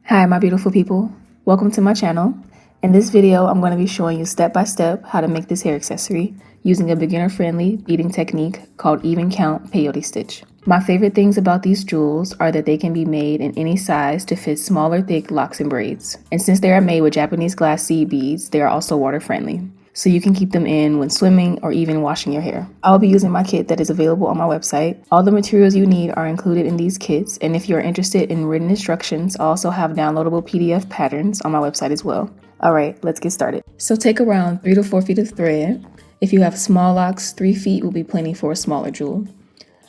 Hi, my beautiful people. Welcome to my channel. In this video, I'm going to be showing you step by step how to make this hair accessory using a beginner-friendly beading technique called even count peyote stitch. My favorite things about these jewels are that they can be made in any size to fit smaller, thick locks and braids. And since they are made with Japanese glass seed beads, they are also water friendly, so you can keep them in when swimming or even washing your hair. I'll be using my kit that is available on my website. All the materials you need are included in these kits, and if you're interested in written instructions, I also have downloadable PDF patterns on my website as well. Alright, let's get started. So take around 3 to 4 feet of thread. If you have small locks, 3 feet will be plenty for a smaller jewel.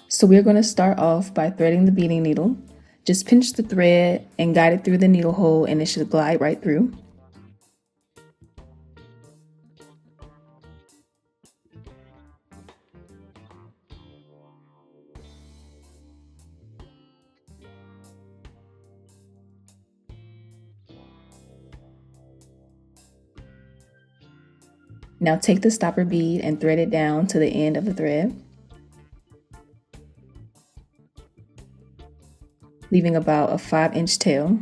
So we're going to start off by threading the beading needle. Just pinch the thread and guide it through the needle hole and it should glide right through. Now take the stopper bead and thread it down to the end of the thread, leaving about a 5-inch tail.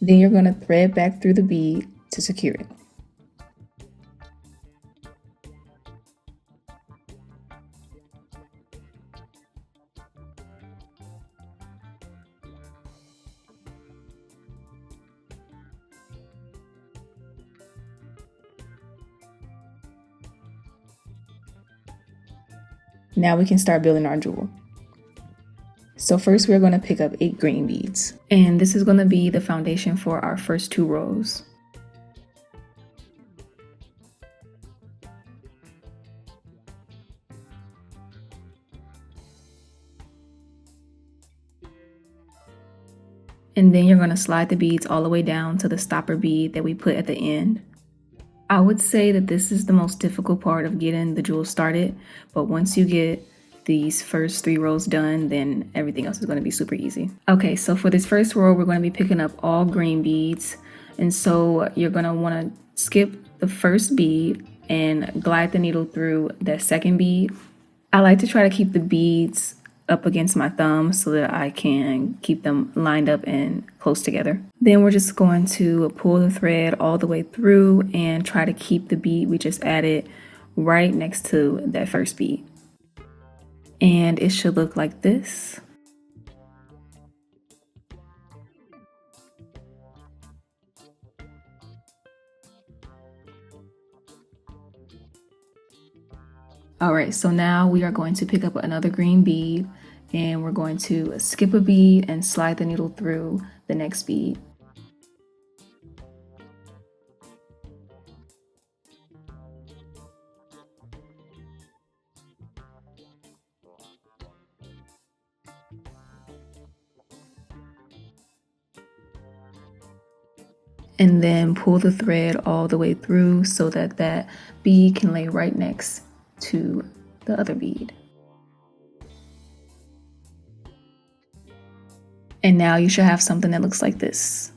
Then you're going to thread back through the bead to secure it. Now we can start building our jewel. So first we're going to pick up 8 green beads, and this is going to be the foundation for our first 2 rows. And then you're going to slide the beads all the way down to the stopper bead that we put at the end. I would say that this is the most difficult part of getting the jewel started, but once you get these first 3 rows done, then everything else is going to be super easy. Okay, so for this first row, we're going to be picking up all green beads, and so you're going to want to skip the first bead and glide the needle through that second bead. I like to try to keep the beads up against my thumb so that I can keep them lined up and close together. Then we're just going to pull the thread all the way through and try to keep the bead we just added right next to that first bead. And it should look like this. Alright, so now we are going to pick up another green bead and we're going to skip a bead and slide the needle through the next bead. And then pull the thread all the way through so that that bead can lay right next to the other bead. And now you should have something that looks like this.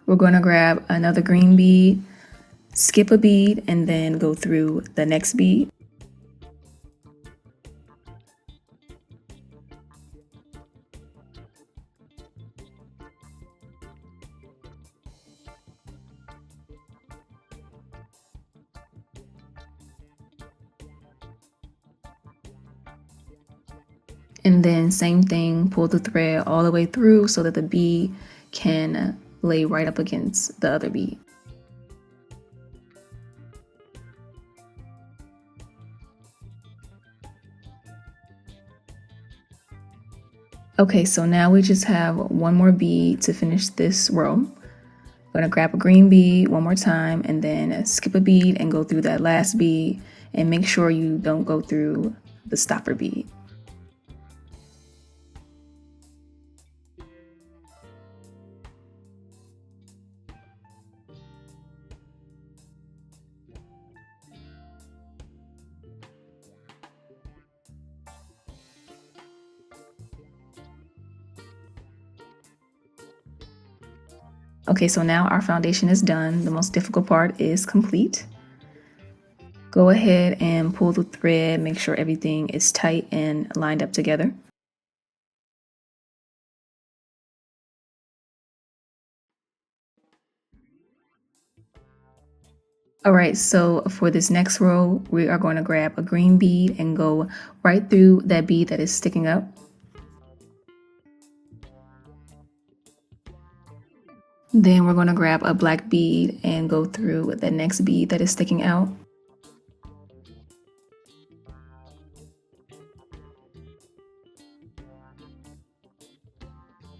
We're going to grab another green bead, skip a bead, and then go through the next bead. And then same thing, pull the thread all the way through so that the bead can lay right up against the other bead. Okay, so now we just have one more bead to finish this row. I'm going to grab a green bead one more time and then skip a bead and go through that last bead, and make sure you don't go through the stopper bead. Okay, so now our foundation is done. The most difficult part is complete. Go ahead and pull the thread, make sure everything is tight and lined up together. All right, so for this next row, we are going to grab a green bead and go right through that bead that is sticking up. Then we're going to grab a black bead and go through the next bead that is sticking out.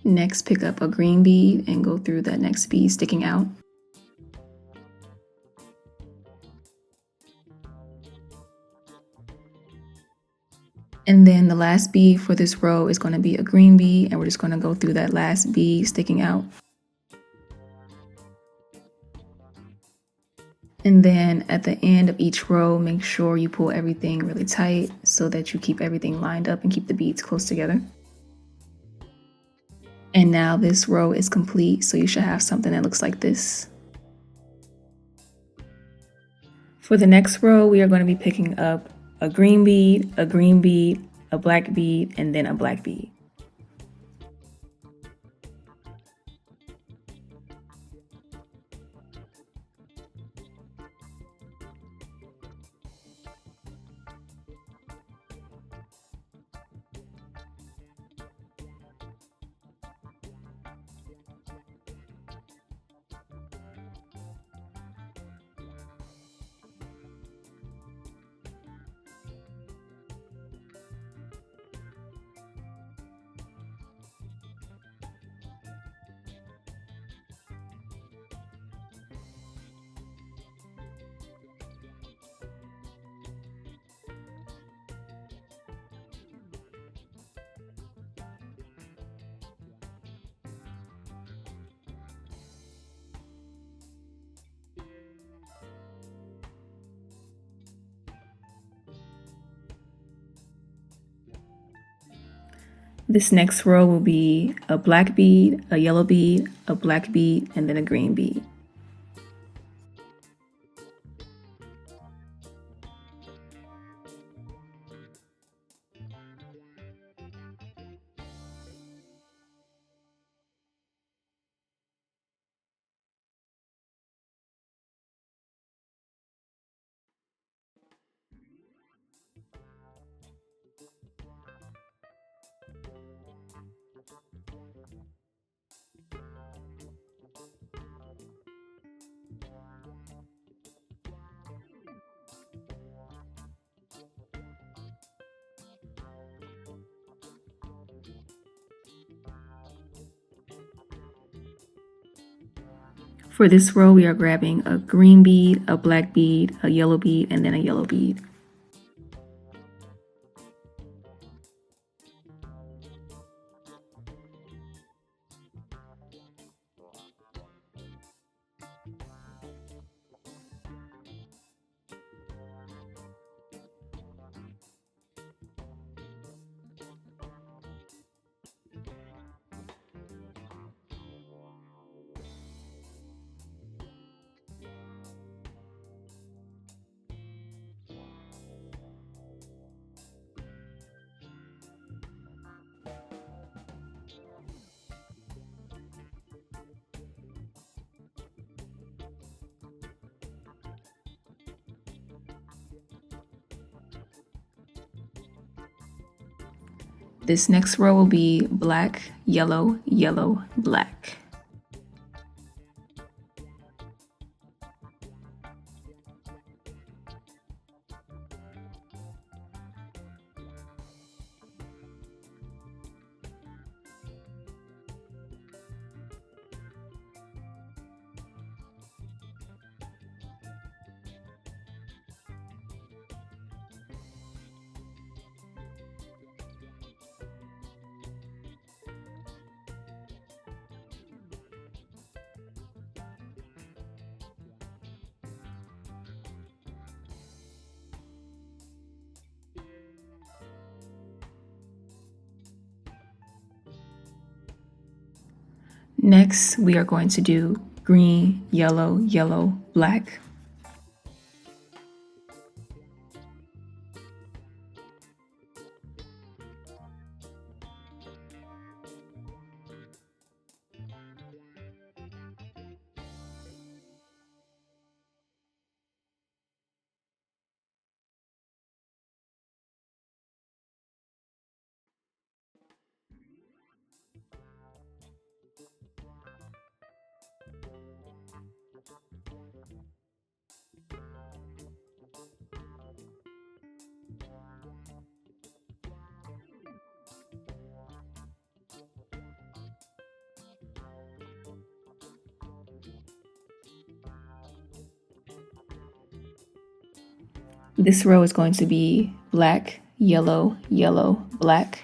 Next, pick up a green bead and go through that next bead sticking out. And then the last bead for this row is going to be a green bead, and we're just going to go through that last bead sticking out. And then at the end of each row, make sure you pull everything really tight so that you keep everything lined up and keep the beads close together. And now this row is complete, so you should have something that looks like this. For the next row, we are going to be picking up a green bead, a black bead, and then a black bead. This next row will be a black bead, a yellow bead, a black bead, and then a green bead. For this row, we are grabbing a green bead, a black bead, a yellow bead, and then a yellow bead. This next row will be black, yellow, yellow, black. Next, we are going to do green, yellow, yellow, black. This row is going to be black, yellow, yellow, black.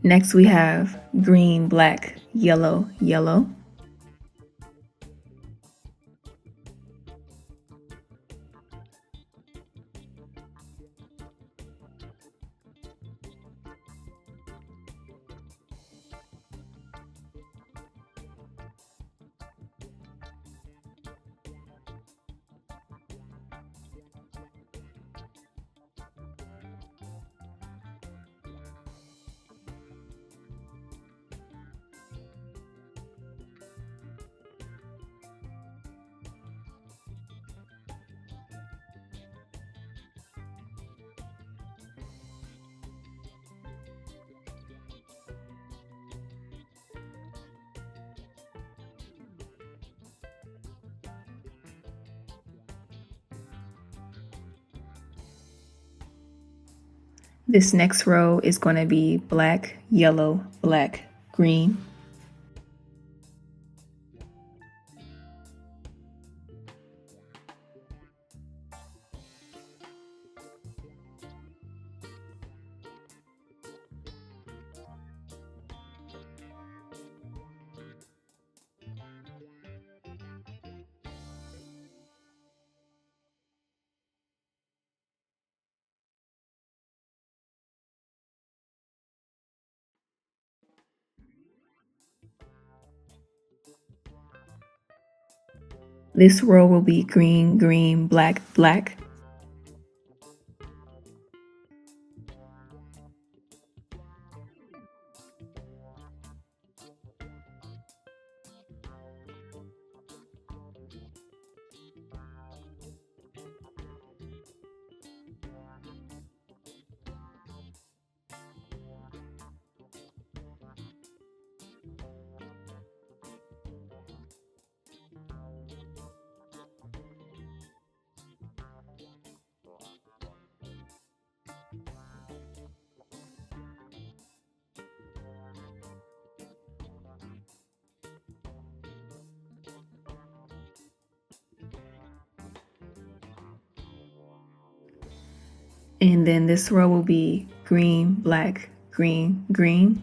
Next we have green, black, yellow, yellow. This next row is going to be black, yellow, black, green. This row will be green, green, black, black. And then this row will be green, black, green, green.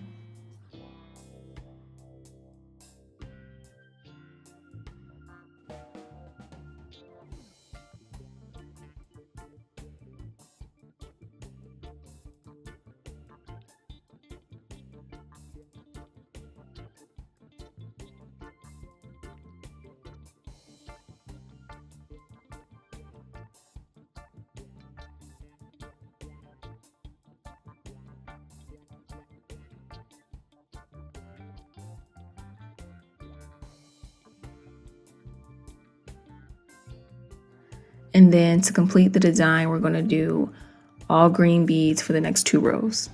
And then to complete the design, we're going to do all green beads for the next 2 rows.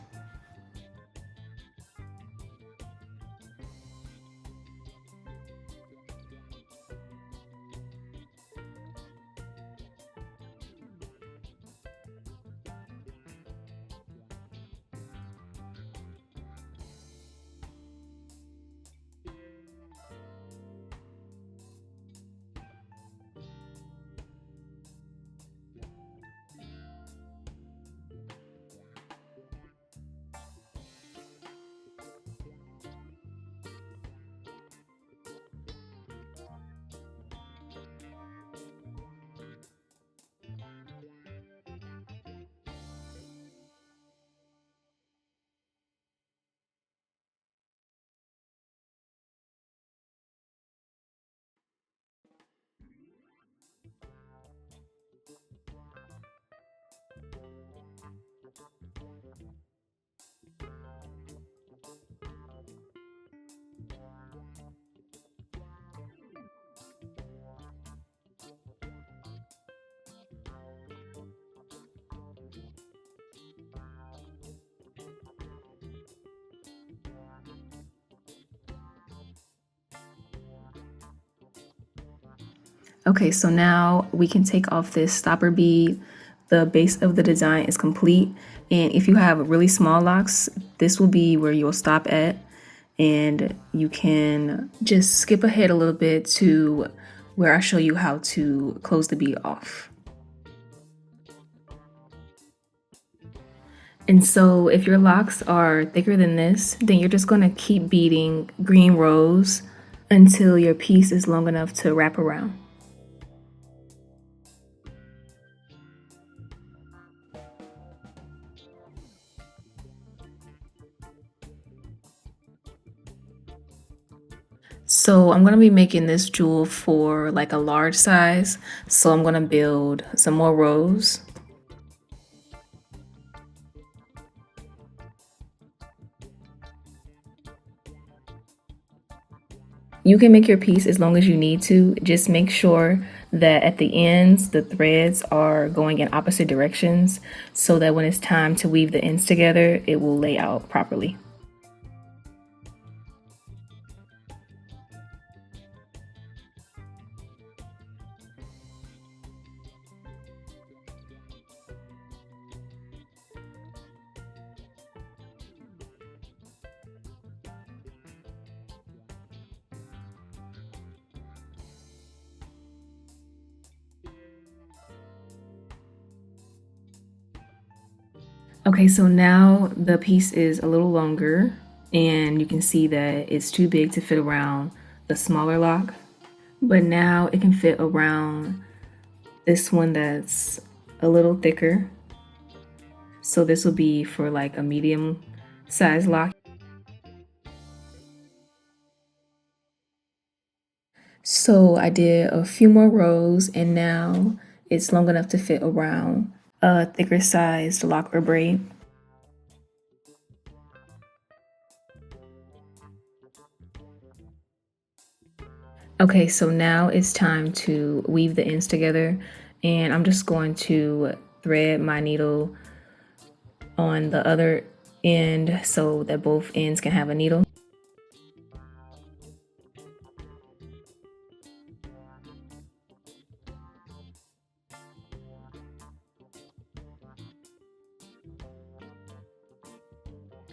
Okay, so now we can take off this stopper bead. The base of the design is complete. And if you have really small locks, this will be where you'll stop at. And you can just skip ahead a little bit to where I show you how to close the bead off. And so if your locks are thicker than this, then you're just gonna keep beading green rows until your piece is long enough to wrap around. So I'm gonna be making this jewel for like a large size. So I'm gonna build some more rows. You can make your piece as long as you need to. Just make sure that at the ends, the threads are going in opposite directions so that when it's time to weave the ends together, it will lay out properly. Okay, so now the piece is a little longer and you can see that it's too big to fit around the smaller lock, but now it can fit around this one that's a little thicker. So this will be for like a medium size lock. So I did a few more rows and now it's long enough to fit around a thicker sized lock or braid. Okay, so now it's time to weave the ends together, and I'm just going to thread my needle on the other end so that both ends can have a needle.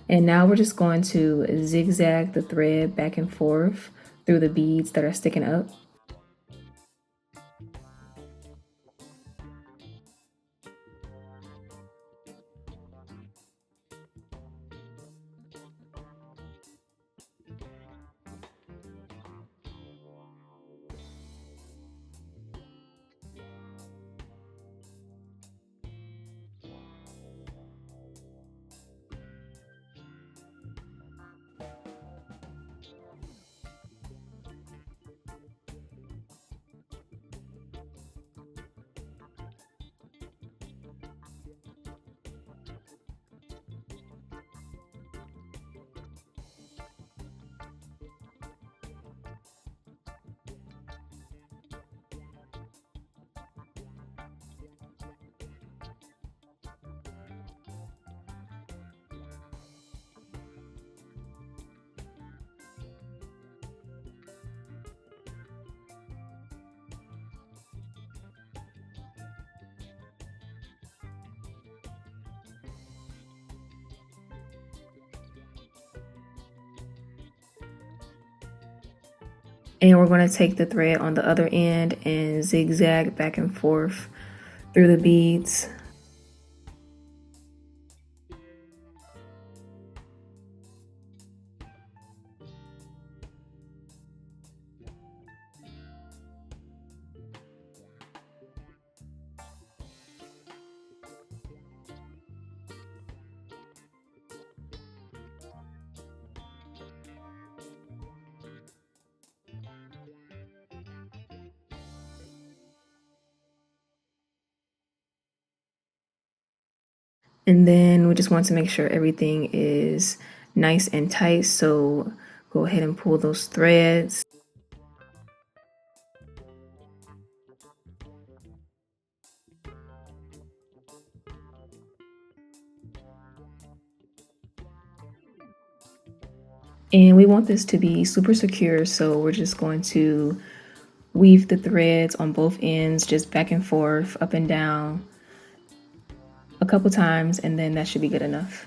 And now we're just going to zigzag the thread back and forth through the beads that are sticking up. And we're going to take the thread on the other end and zigzag back and forth through the beads. And then we just want to make sure everything is nice and tight. So go ahead and pull those threads. And we want this to be super secure, so we're just going to weave the threads on both ends, just back and forth, up and down a couple times, and then that should be good enough.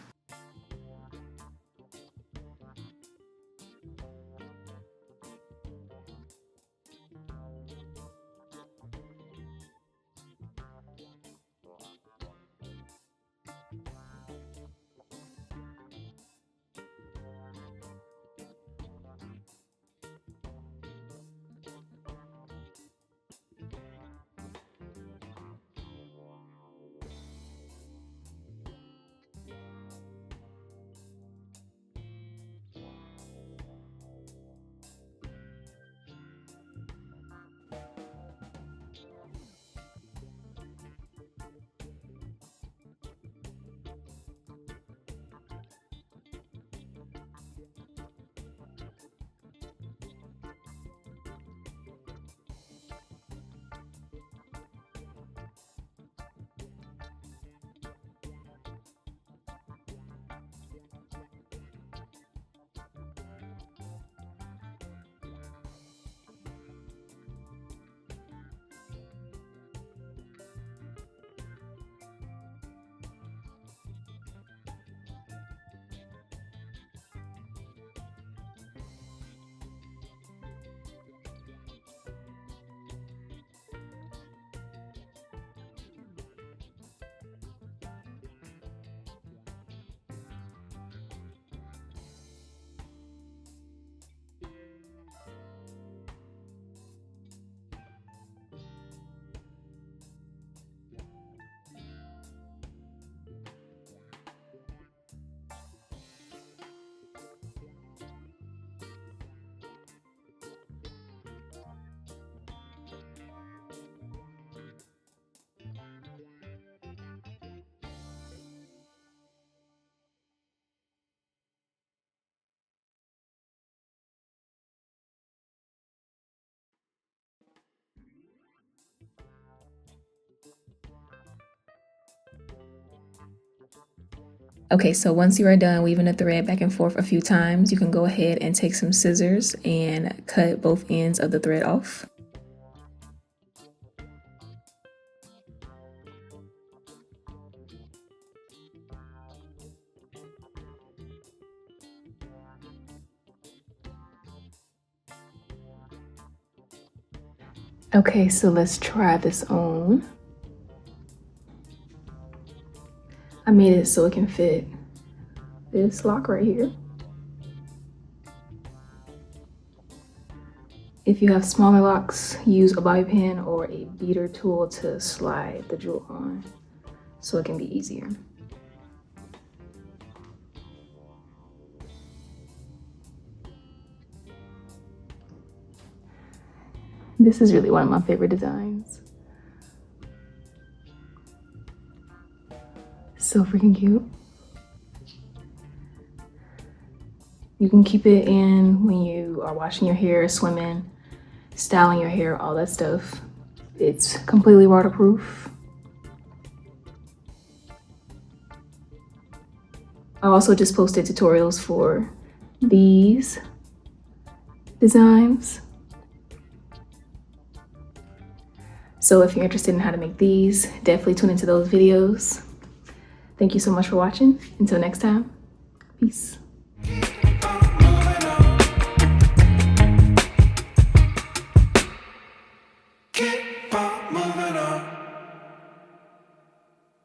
Okay, so once you are done weaving the thread back and forth a few times, you can go ahead and take some scissors and cut both ends of the thread off. Okay, so let's try this on. I made it so it can fit this lock right here. If you have smaller locks, use a bobby pin or a beater tool to slide the jewel on so it can be easier. This is really one of my favorite designs. So freaking cute. You can keep it in when you are washing your hair, swimming, styling your hair, all that stuff. It's completely waterproof. I also just posted tutorials for these designs. So if you're interested in how to make these, definitely tune into those videos. Thank you so much for watching. Until next time, peace. Keep on moving on.